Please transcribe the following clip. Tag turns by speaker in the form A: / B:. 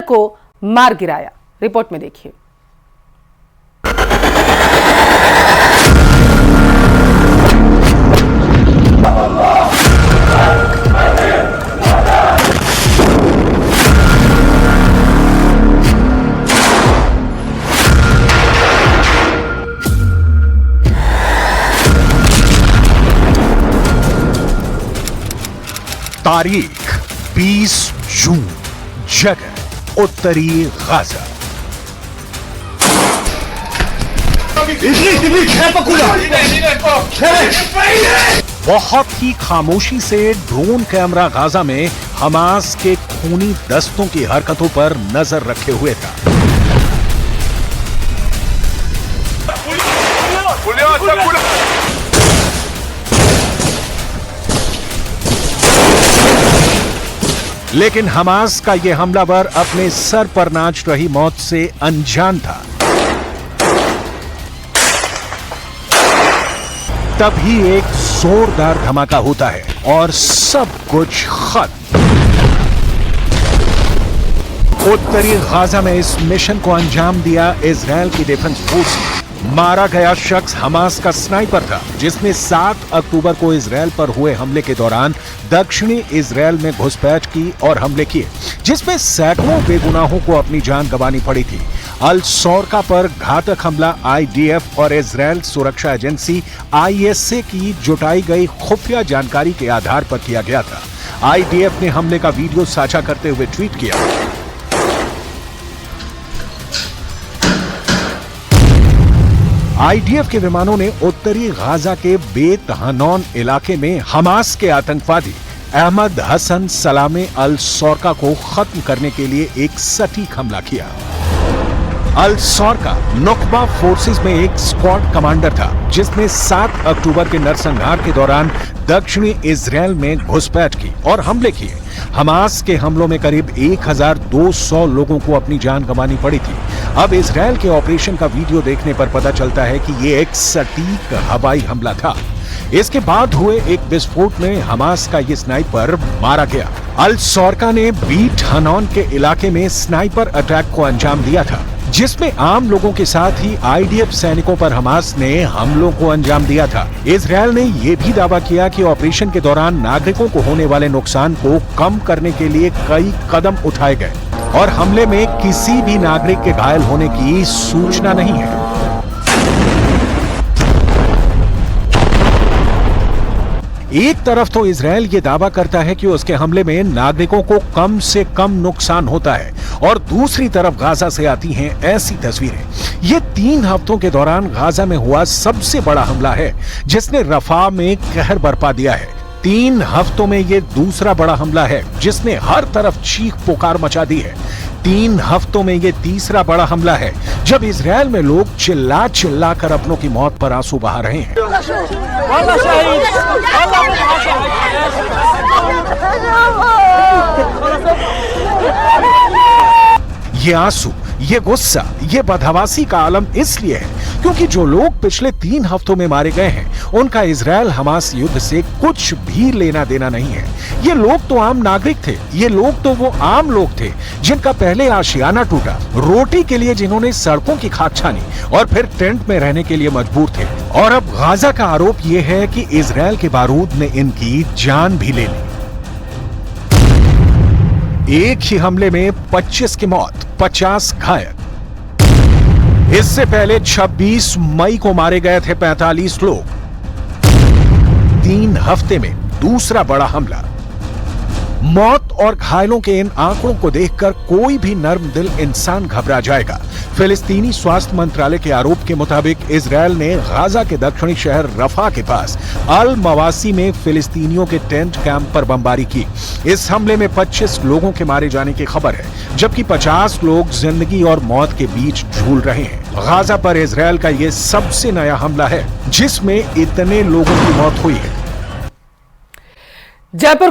A: को मार गिराया। रिपोर्ट में देखिए।
B: तारीख 20 जून, जगह उत्तरी गाजा। बहुत ही खामोशी से ड्रोन कैमरा गाजा में हमास के खूनी दस्तों की हरकतों पर नजर रखे हुए था। लेकिन हमास का यह हमलावर अपने सर पर नाच रही मौत से अनजान था। तभी एक जोरदार धमाका होता है और सब कुछ खत्म। उत्तरी गाजा में इस मिशन को अंजाम दिया इजरायल की डिफेंस फोर्स। मारा गया शख्स हमास का स्नाइपर था, जिसने 7 अक्टूबर को इजरायल पर हुए हमले के दौरान दक्षिणी इजरायल में घुसपैठ की और हमले किए, जिसमें सैकड़ों बेगुनाहों को अपनी जान गंवानी पड़ी थी। अल सौरका पर घातक हमला आईडीएफ और इजरायल सुरक्षा एजेंसी आईएसए की जुटाई गई खुफिया जानकारी के आधार पर किया गया था। आईडीएफ ने हमले का वीडियो साझा करते हुए ट्वीट किया। आईडीएफ के विमानों ने उत्तरी गाजा के बेत हनौन इलाके में हमास के आतंकवादी अहमद हसन सलामे अल सौरका को खत्म करने के लिए एक सटीक हमला किया। अल सौरका नुकबा फोर्सेस में एक स्क्वाड कमांडर था, जिसने 7 अक्टूबर के नरसंहार के दौरान दक्षिणी इजरायल में घुसपैठ की और हमले किए। हमास के हमलों में करीब 1200 लोगों को अपनी जान गंवानी पड़ी थी। अब इजरायल के ऑपरेशन का वीडियो देखने पर पता चलता है कि ये एक सटीक हवाई हमला था। इसके बाद हुए एक विस्फोट में हमास का ये स्नाइपर मारा गया। अल सौरका ने बीट हनौन के इलाके में स्नाइपर अटैक को अंजाम दिया था, जिसमें आम लोगों के साथ ही आईडीएफ सैनिकों पर हमास ने हमलों को अंजाम दिया था। इजरायल ने यह भी दावा किया कि ऑपरेशन के दौरान नागरिकों को होने वाले नुकसान को कम करने के लिए कई कदम उठाए गए और हमले में किसी भी नागरिक के घायल होने की सूचना नहीं है। एक तरफ तो इजरायल ये दावा करता है कि उसके हमले में नागरिकों को कम से कम नुकसान होता है, और दूसरी तरफ गाजा से आती हैं ऐसी तस्वीरें। ये 3 हफ्तों के दौरान गाजा में हुआ सबसे बड़ा हमला है, जिसने रफा में कहर बरपा दिया है। 3 हफ्तों में ये दूसरा बड़ा हमला है, जिसने हर तरफ चीख पुकार मचा दी है। 3 हफ्तों में ये तीसरा बड़ा हमला है, जब इजरायल में लोग चिल्ला चिल्ला कर अपनों की मौत पर आंसू बहा रहे हैं। ये आंसू, ये गुस्सा, ये बदहवासी का आलम इसलिए है क्योंकि जो लोग पिछले 3 हफ्तों में मारे गए हैं, उनका इजरायल हमास युद्ध से कुछ भी लेना देना नहीं है। ये लोग तो आम नागरिक थे, ये लोग तो वो आम लोग थे जिनका पहले आशियाना टूटा, रोटी के लिए जिन्होंने सड़कों की खाक छानी और फिर टेंट में रहने के लिए मजबूर थे। और अब गाजा का आरोप ये है कि इजरायल के बारूद ने इनकी जान भी ले ली। एक ही हमले में 25 की मौत, 50 घायल। इससे पहले 26 मई को मारे गए थे 45 लोग। 3 हफ्ते में दूसरा बड़ा हमला। मौत और घायलों के इन आंकड़ों को देखकर कोई भी नर्म दिल इंसान घबरा जाएगा। फिलिस्तीनी स्वास्थ्य मंत्रालय के आरोप के मुताबिक इजरायल ने गाजा के दक्षिणी शहर रफा के पास अल मवासी में फिलिस्तीनियों के टेंट कैंप पर बमबारी की। इस हमले में 25 लोगों के मारे जाने की खबर है, जबकि 50 लोग जिंदगी और मौत के बीच झूल रहे हैं। गाजा पर इजरायल का यह सबसे नया हमला है जिसमें इतने लोगों की मौत हुई है।
A: जयपुर